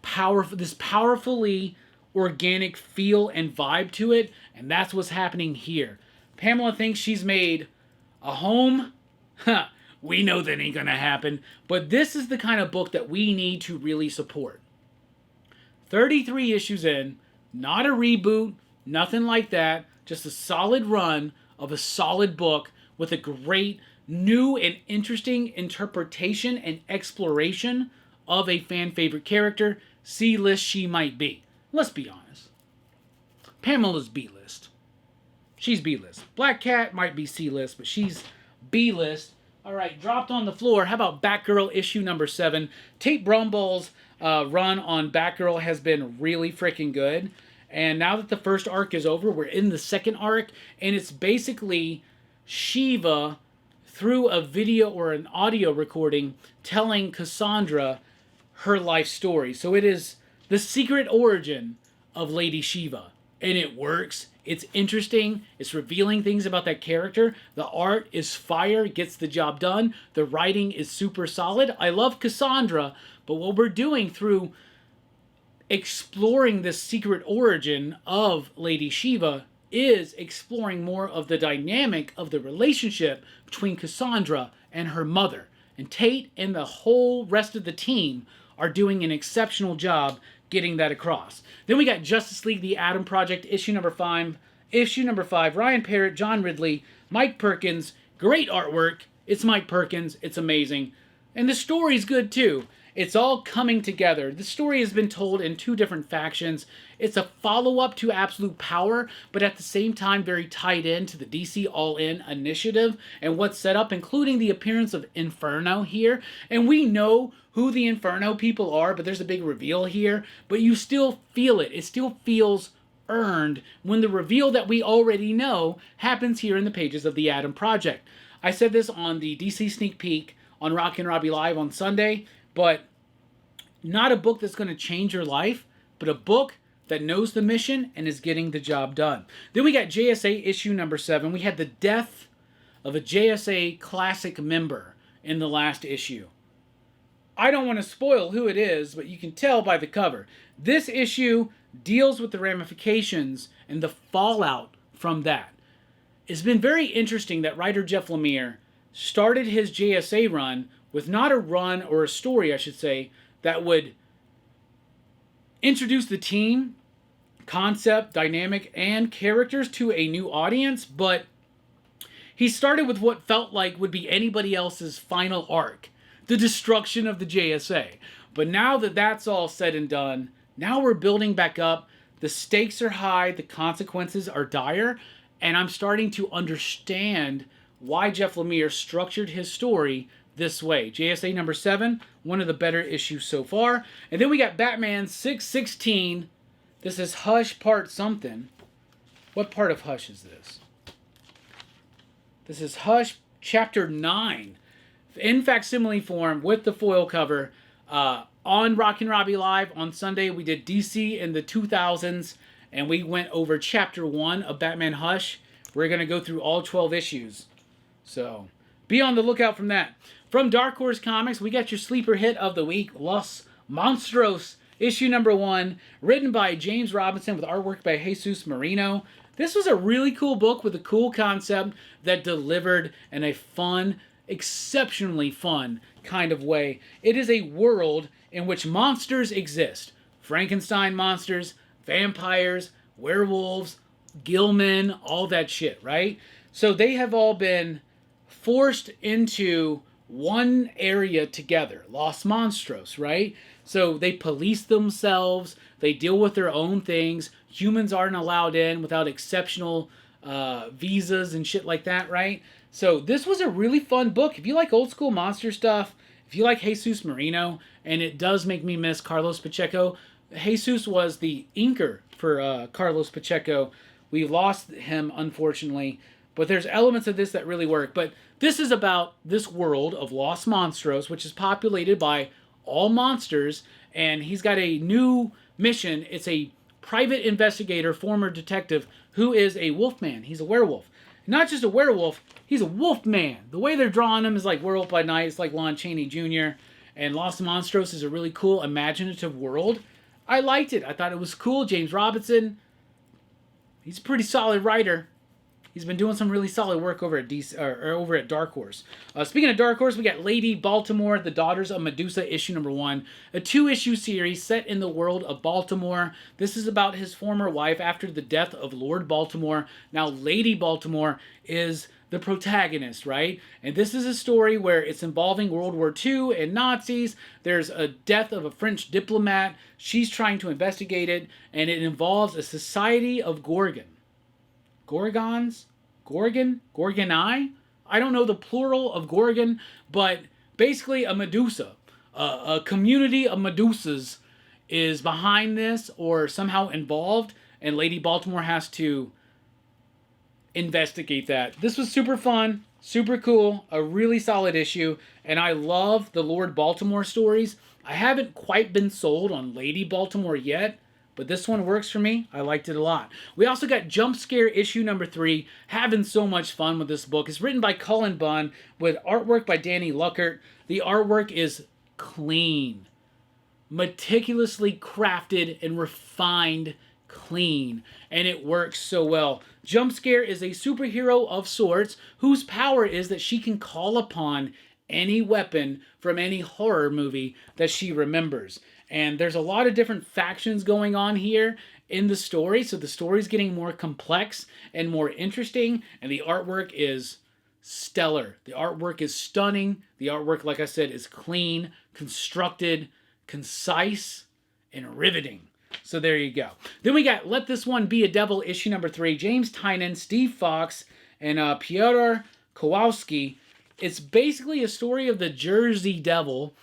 powerfully organic feel and vibe to it, and that's what's happening here. Pamela thinks she's made a home. We know that ain't gonna happen, but this is the kind of book that we need to really support. 33 issues in, not a reboot, nothing like that, just a solid run of a solid book with a great new and interesting interpretation and exploration of a fan favorite character. C-list she might be. Let's be honest. Pamela's B-list. She's B-list. Black Cat might be C-list, but she's B-list. All right, dropped on the floor. How about Batgirl issue number 7? Tate Bromball's run on Batgirl has been really freaking good. And now that the first arc is over, we're in the second arc, and it's basically Shiva through a video or an audio recording telling Cassandra her life story. So it is the secret origin of Lady Shiva, and it works. It's interesting. It's revealing things about that character. The art is fire, gets the job done. The writing is super solid. I love Cassandra, but what we're doing through exploring this secret origin of Lady Shiva is exploring more of the dynamic of the relationship between Cassandra and her mother. And Tate and the whole rest of the team are doing an exceptional job getting that across. Then we got Justice League The Atom Project, issue number 5. Issue number 5, Ryan Parrott, John Ridley, Mike Perkins. Great artwork. It's Mike Perkins. It's amazing. And the story's good too. It's all coming together. The story has been told in 2 different factions. It's a follow-up to Absolute Power, but at the same time very tied in to the DC All-In initiative and what's set up, including the appearance of Inferno here. And we know who the Inferno people are, but there's a big reveal here. But you still feel it. It still feels earned when the reveal that we already know happens here in the pages of the Atom Project. I said this on the DC Sneak Peek on Rockin' Robbie Live on Sunday, but not a book that's going to change your life, but a book that knows the mission and is getting the job done. Then we got JSA issue number 7. We had the death of a JSA Classic member in the last issue. I don't want to spoil who it is, but you can tell by the cover. This issue deals with the ramifications and the fallout from that. It's been very interesting that writer Jeff Lemire started his JSA run with not a run, or a story, I should say, that would introduce the team, concept, dynamic, and characters to a new audience, but he started with what felt like would be anybody else's final arc, the destruction of the JSA. But now that that's all said and done, now we're building back up. The stakes are high, the consequences are dire, and I'm starting to understand why Jeff Lemire structured his story this way. JSA number 7, one of the better issues so far. And then we got Batman 616. This is Hush part something. What part of Hush is this? This is Hush chapter 9. In facsimile form with the foil cover. On Rockin' Robbie Live on Sunday, we did DC in the 2000s, and we went over chapter 1 of Batman Hush. We're going to go through all 12 issues. So, be on the lookout from that. From Dark Horse Comics, we got your sleeper hit of the week, Los Monstruos, issue number 1, written by James Robinson with artwork by Jesus Marino. This was a really cool book with a cool concept that delivered in a fun, exceptionally fun kind of way. It is a world in which monsters exist. Frankenstein monsters, vampires, werewolves, Gilman, all that shit, right? So they have all been forced into one area together. Los Monstruos, right? So they police themselves. They deal with their own things. Humans aren't allowed in without exceptional visas and shit like that, right? So this was a really fun book. If you like old school monster stuff, if you like Jesus Marino, and it does make me miss Carlos Pacheco. Jesus was the inker for Carlos Pacheco. We lost him, unfortunately. But there's elements of this that really work. But this is about this world of Los Monstruos, which is populated by all monsters. And he's got a new mission. It's a private investigator, former detective, who is a wolfman. He's a werewolf. Not just a werewolf, he's a wolf man. The way they're drawing him is like Werewolf by Night. It's like Lon Chaney Jr. And Los Monstruos is a really cool, imaginative world. I liked it. I thought it was cool. James Robinson, he's a pretty solid writer. He's been doing some really solid work over at over at Dark Horse. Speaking of Dark Horse, we got Lady Baltimore, The Daughters of Medusa, issue number 1. A 2-issue series set in the world of Baltimore. This is about his former wife after the death of Lord Baltimore. Now, Lady Baltimore is the protagonist, right? And this is a story where it's involving World War II and Nazis. There's a death of a French diplomat. She's trying to investigate it, and it involves a society of Gorgons? Gorgoni? I don't know the plural of Gorgon, but basically a Medusa. A community of Medusas is behind this or somehow involved, and Lady Baltimore has to investigate that. This was super fun, super cool, a really solid issue, and I love the Lord Baltimore stories. I haven't quite been sold on Lady Baltimore yet, but this one works for me. I liked it a lot. We also got Jump Scare issue number 3. Having so much fun with this book. It's written by Cullen Bunn with artwork by Danny Luckert. The artwork is clean. Meticulously crafted and refined clean. And it works so well. Jump Scare is a superhero of sorts whose power is that she can call upon any weapon from any horror movie that she remembers. And there's a lot of different factions going on here in the story, so the story's getting more complex and more interesting, and the artwork is stellar. The artwork is stunning. The artwork, like I said, is clean, constructed, concise, and riveting. So there you go. Then we got Let This One Be a Devil, issue number 3. James Tynion, Steve Fox, and Piotr Kowalski. It's basically a story of the Jersey Devil.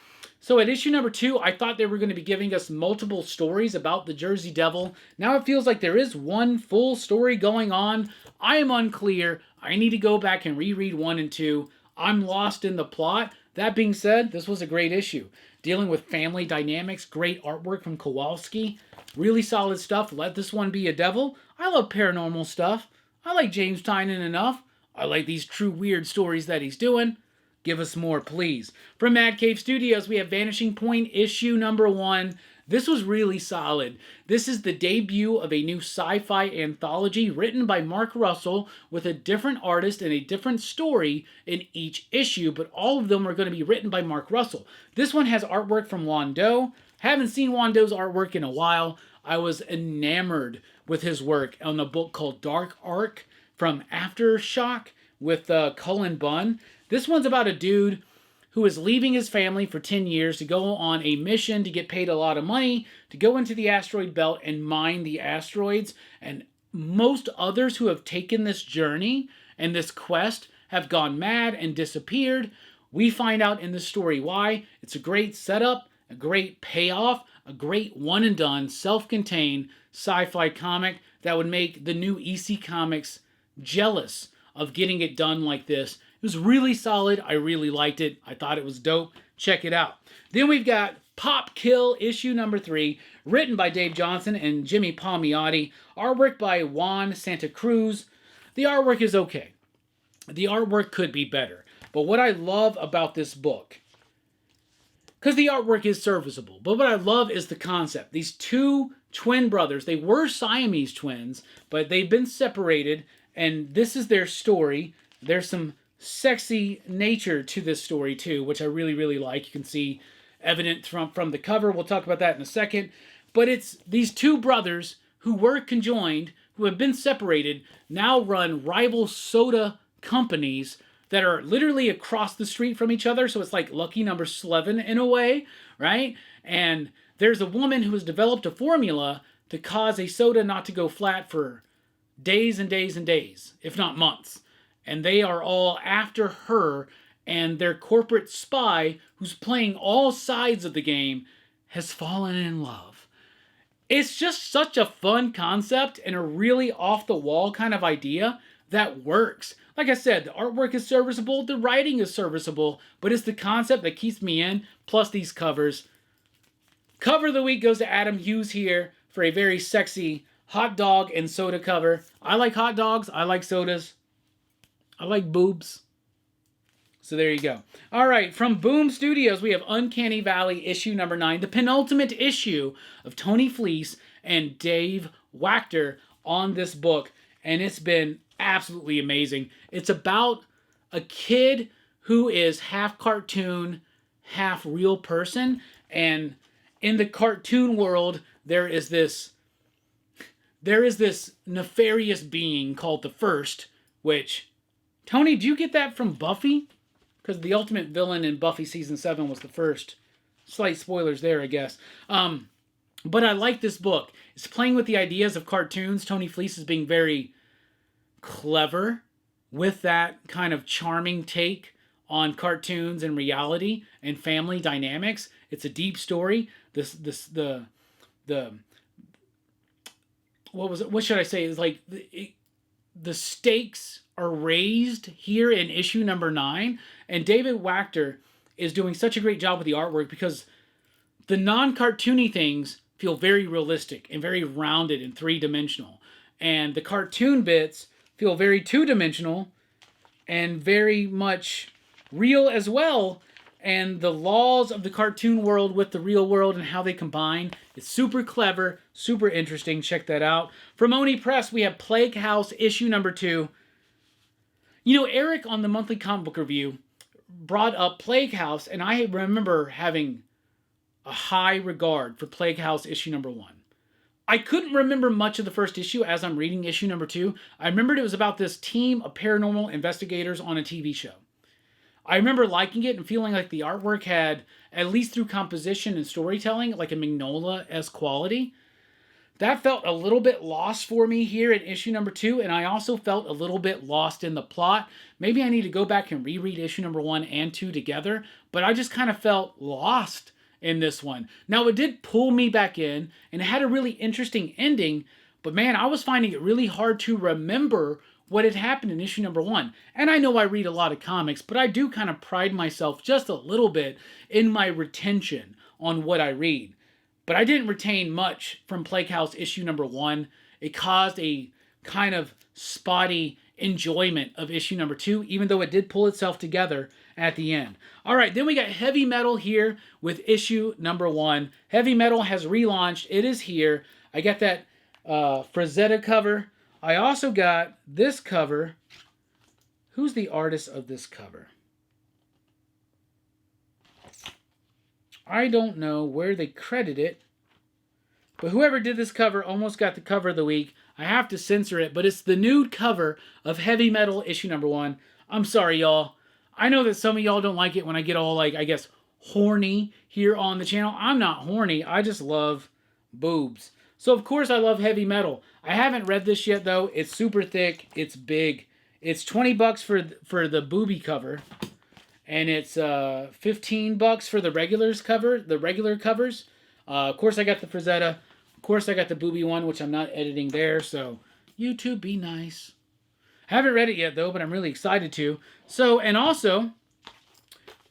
So at issue number 2, I thought they were going to be giving us multiple stories about the Jersey Devil. Now it feels like there is one full story going on. I am unclear. I need to go back and reread 1 and 2. I'm lost in the plot. That being said, this was a great issue. Dealing with family dynamics, great artwork from Kowalski. Really solid stuff. Let This One Be a Devil. I love paranormal stuff. I like James Tynion enough. I like these true weird stories that he's doing. Give us more, please. From Mad Cave Studios, we have Vanishing Point, issue number 1. This was really solid. This is the debut of a new sci-fi anthology written by Mark Russell with a different artist and a different story in each issue, but all of them are going to be written by Mark Russell. This one has artwork from Juan Doe. Haven't seen Juan Doe's artwork in a while. I was enamored with his work on a book called Dark Ark from Aftershock with Cullen Bunn. This one's about a dude who is leaving his family for 10 years to go on a mission to get paid a lot of money to go into the asteroid belt and mine the asteroids. And most others who have taken this journey and this quest have gone mad and disappeared. We find out in the story why. It's a great setup, a great payoff, a great one-and-done, self-contained sci-fi comic that would make the new EC Comics jealous of getting it done like this. It was really solid. I really liked it. I thought it was dope. Check it out. Then we've got Pop Kill issue number 3, written by Dave Johnson and Jimmy Palmiotti. Artwork by Juan Santa Cruz. The artwork is okay. The artwork could be better. But what I love about this book, because the artwork is serviceable, but what I love is the concept. These two twin brothers, they were Siamese twins, but they've been separated, and this is their story. There's some sexy nature to this story too, which I really, really like. You can see evident from the cover. We'll talk about that in a second. But it's these two brothers who were conjoined, who have been separated, now run rival soda companies that are literally across the street from each other. So it's like Lucky Number 11 in a way, right? And there's a woman who has developed a formula to cause a soda not to go flat for days and days and days, if not months. And they are all after her, and their corporate spy, who's playing all sides of the game, has fallen in love. It's just such a fun concept and a really off-the-wall kind of idea that works. Like I said, the artwork is serviceable, the writing is serviceable, but it's the concept that keeps me in, plus these covers. Cover of the week goes to Adam Hughes here for a very sexy hot dog and soda cover. I like hot dogs, I like sodas, I like boobs. So there you go. All right, from Boom Studios, we have Uncanny Valley issue number 9, the penultimate issue of Tony Fleece and Dave Wachter on this book, and it's been absolutely amazing. It's about a kid who is half cartoon, half real person, and in the cartoon world, there is this nefarious being called the First, which, Tony, do you get that from Buffy? Because the ultimate villain in Buffy Season 7 was the First. Slight spoilers there, I guess. But I like this book. It's playing with the ideas of cartoons. Tony Fleece is being very clever with that kind of charming take on cartoons and reality and family dynamics. It's a deep story. What should I say? It's like the stakes are raised here in issue number 9, and David Wachter is doing such a great job with the artwork because the non-cartoony things feel very realistic and very rounded and three-dimensional, and the cartoon bits feel very two-dimensional and very much real as well. And the laws of the cartoon world with the real world and how they combine, it's super clever, super interesting. Check that out. From Oni Press, we have Plague House issue number 2. You know, Eric on the monthly comic book review brought up Plague House, and I remember having a high regard for Plague House issue number 1. I couldn't remember much of the first issue as I'm reading issue number 2. I remembered it was about this team of paranormal investigators on a TV show. I remember liking it and feeling like the artwork had, at least through composition and storytelling, like a Mignola-esque quality. That felt a little bit lost for me here in issue number 2, and I also felt a little bit lost in the plot. Maybe I need to go back and reread issue number 1 and 2 together, but I just kind of felt lost in this one. Now, it did pull me back in, and it had a really interesting ending, but man, I was finding it really hard to remember what had happened in issue number 1. And I know I read a lot of comics, but I do kind of pride myself just a little bit in my retention on what I read. But I didn't retain much from Plague House issue number 1. It caused a kind of spotty enjoyment of issue number 2, even though it did pull itself together at the end. All right, then we got Heavy Metal here with issue number 1. Heavy Metal has relaunched. It is here. I got that Frazetta cover. I also got this cover. Who's the artist of this cover? I don't know where they credit it, but whoever did this cover almost got the cover of the week. I have to censor it, but it's the nude cover of Heavy Metal issue number 1. I'm sorry, y'all. I know that some of y'all don't like it when I get all, like, I guess, horny here on the channel. I'm not horny. I just love boobs. So, of course, I love heavy metal. I haven't read this yet, though. It's super thick. It's big. It's $20 for the booby cover. And it's $15 for the regular covers. Of course, I got the Frazetta. Of course, I got the booby one, which I'm not editing there. So, YouTube, be nice. Haven't read it yet, though, but I'm really excited to. So, and also,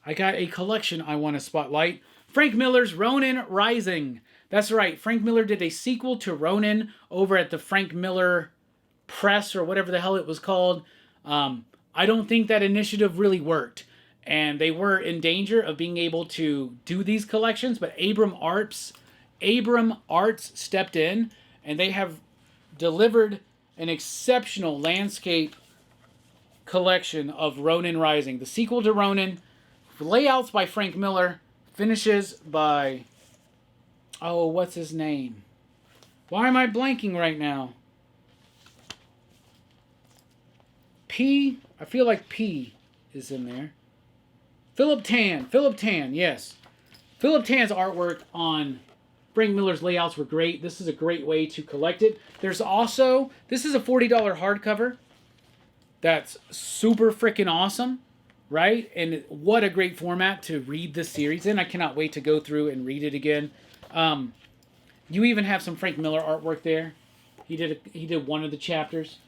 I got a collection I want to spotlight. Frank Miller's Ronin Rising. That's right. Frank Miller did a sequel to Ronin over at the Frank Miller Press, or whatever the hell it was called. I don't think that initiative really worked. And they were in danger of being able to do these collections, but Abram Arts stepped in, and they have delivered an exceptional landscape collection of Ronin Rising. The sequel to Ronin, layouts by Frank Miller, finishes by, oh, what's his name? Why am I blanking right now? P, I feel like P is in there. Philip Tan, yes. Philip Tan's artwork on Frank Miller's layouts were great. This is a great way to collect it. There's also, this is a $40 hardcover. That's super freaking awesome, right? And what a great format to read this series in. I cannot wait to go through and read it again. You even have some Frank Miller artwork there. He did one of the chapters.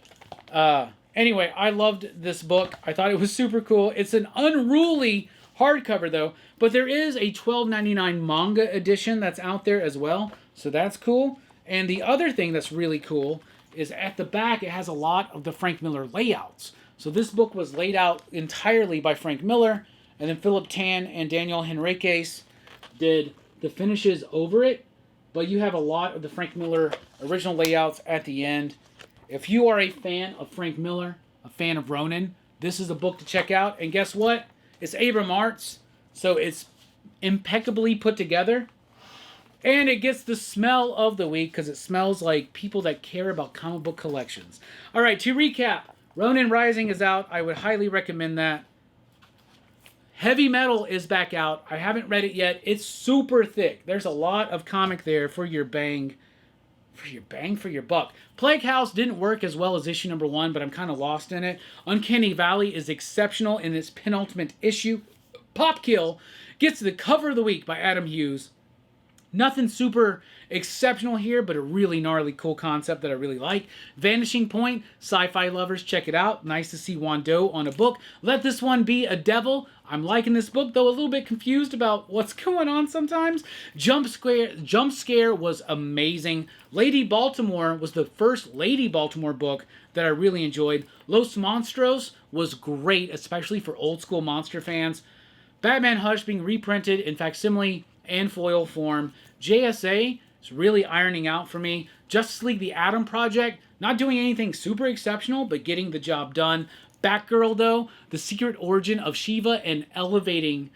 Anyway, I loved this book. I thought it was super cool. It's an unruly hardcover, though, but there is a $12.99 manga edition that's out there as well, so that's cool. And the other thing that's really cool is at the back, it has a lot of the Frank Miller layouts. So this book was laid out entirely by Frank Miller, and then Philip Tan and Daniel Henriquez did the finishes over it, but you have a lot of the Frank Miller original layouts at the end. If you are a fan of Frank Miller, a fan of Ronin, this is a book to check out. And guess what? It's Abram Arts, so it's impeccably put together. And it gets the smell of the week because it smells like people that care about comic book collections. All right, to recap, Ronin Rising is out. I would highly recommend that. Heavy Metal is back out. I haven't read it yet. It's super thick. There's a lot of comic there for your bang for your buck. Plague House didn't work as well as issue number 1, but I'm kind of lost in it. Uncanny Valley is exceptional in its penultimate issue. Popkill gets the cover of the week by Adam Hughes. Nothing super exceptional here, but a really gnarly cool concept that I really like. Vanishing Point, sci-fi lovers, check it out. Nice to see Wando on a book. Let This One Be a Devil. I'm liking this book, though a little bit confused about what's going on sometimes. Jump Scare was amazing. Lady Baltimore was the first Lady Baltimore book that I really enjoyed. Los Monstruos was great, especially for old school monster fans. Batman Hush being reprinted in facsimile and foil form. JSA is really ironing out for me. Justice League The Atom Project, not doing anything super exceptional, but getting the job done. Batgirl, though, the secret origin of Shiva and elevating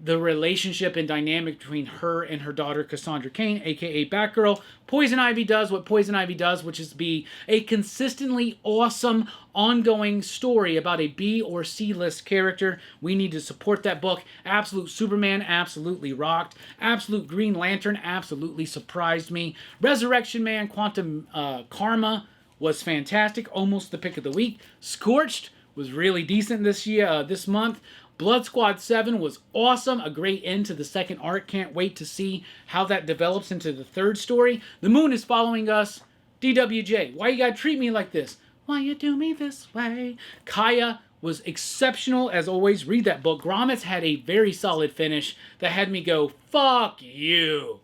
the relationship and dynamic between her and her daughter, Cassandra Cain, a.k.a. Batgirl. Poison Ivy does what Poison Ivy does, which is be a consistently awesome, ongoing story about a B or C list character. We need to support that book. Absolute Superman absolutely rocked. Absolute Green Lantern absolutely surprised me. Resurrection Man Quantum Karma was fantastic. Almost the pick of the week. Scorched was really decent this month. Blood Squad 7 was awesome. A great end to the second arc. Can't wait to see how that develops into the third story. The Moon is Following Us. DWJ. Why you gotta treat me like this? Why you do me this way? Kaya was exceptional as always. Read that book. Grommets had a very solid finish that had me go, fuck you.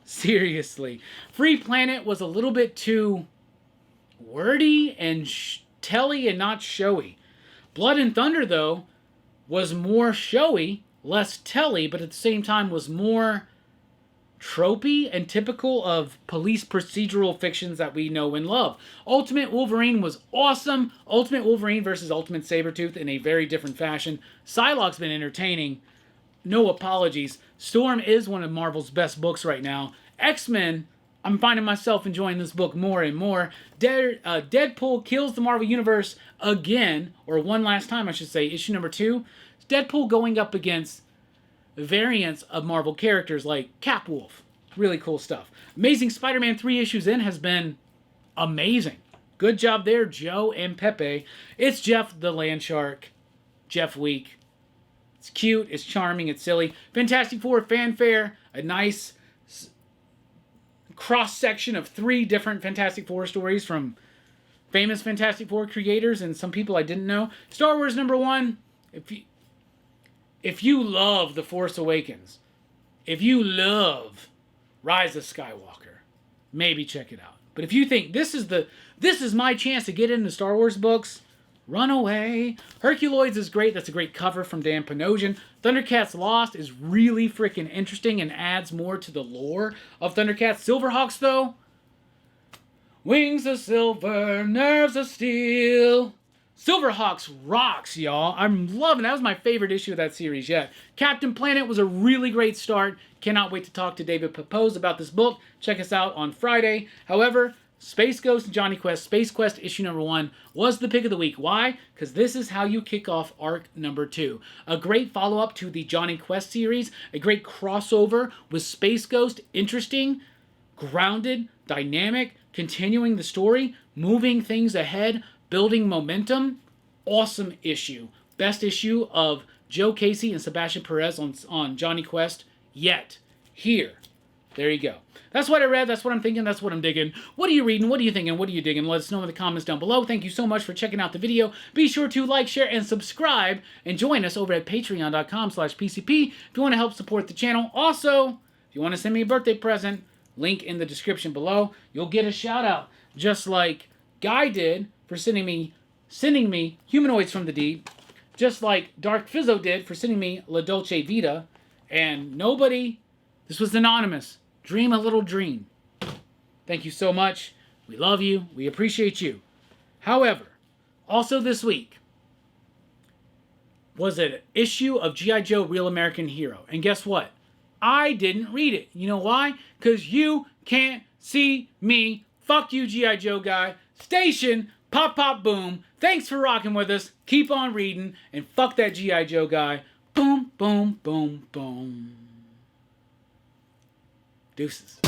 Seriously. Free Planet was a little bit too wordy and telly and not showy. Blood and Thunder, though, was more showy, less telly, but at the same time was more tropey and typical of police procedural fictions that we know and love. Ultimate Wolverine was awesome. Ultimate Wolverine versus Ultimate Sabretooth in a very different fashion. Psylocke's been entertaining. No apologies. Storm is one of Marvel's best books right now. X-Men, I'm finding myself enjoying this book more and more. Deadpool kills the Marvel Universe again, or one last time, I should say. Issue number 2. Deadpool going up against variants of Marvel characters like Catwolf. Really cool stuff. Amazing Spider-Man 3 issues in has been amazing. Good job there, Joe and Pepe. It's Jeff the Landshark. Jeff Week. It's cute, it's charming, it's silly. Fantastic Four Fanfare. A nice cross-section of 3 different Fantastic Four stories from famous Fantastic Four creators and some people I didn't know. Star Wars number 1. If you love The Force Awakens, if you love Rise of Skywalker, maybe check it out. But if you think this is my chance to get into Star Wars books, run away. Herculoids is great. That's a great cover from Dan Panosian. Thundercats Lost is really freaking interesting and adds more to the lore of Thundercats. Silverhawks, though, wings of silver, nerves of steel. Silverhawks rocks, y'all. I'm loving it. That was my favorite issue of that series yet. Captain Planet was a really great start. Cannot wait to talk to David Pepose about this book. Check us out on Friday. However, Space Ghost and Jonny Quest, Space Quest issue number 1 was the pick of the week. Why? Because this is how you kick off arc number 2. A great follow-up to the Jonny Quest series. A great crossover with Space Ghost. Interesting, grounded, dynamic, continuing the story, moving things ahead, building momentum. Awesome issue. Best issue of Joe Casey and Sebastian Perez on Jonny Quest yet. Here. There you go. That's what I read. That's what I'm thinking. That's what I'm digging. What are you reading? What are you thinking? What are you digging? Let us know in the comments down below. Thank you so much for checking out the video. Be sure to like, share, and subscribe. And join us over at patreon.com/PCP if you want to help support the channel. Also, if you want to send me a birthday present, link in the description below. You'll get a shout out. Just like Guy did for sending me Humanoids from the Deep. Just like Dark Fizzo did for sending me La Dolce Vita. And nobody, this was anonymous. Dream a little dream. Thank you so much. We love you. We appreciate you. However, also this week was an issue of G.I. Joe Real American Hero. And guess what? I didn't read it. You know why? Because you can't see me. Fuck you, G.I. Joe guy. Station, pop, pop, boom. Thanks for rocking with us. Keep on reading. And fuck that G.I. Joe guy. Boom, boom, boom, boom. Deuces.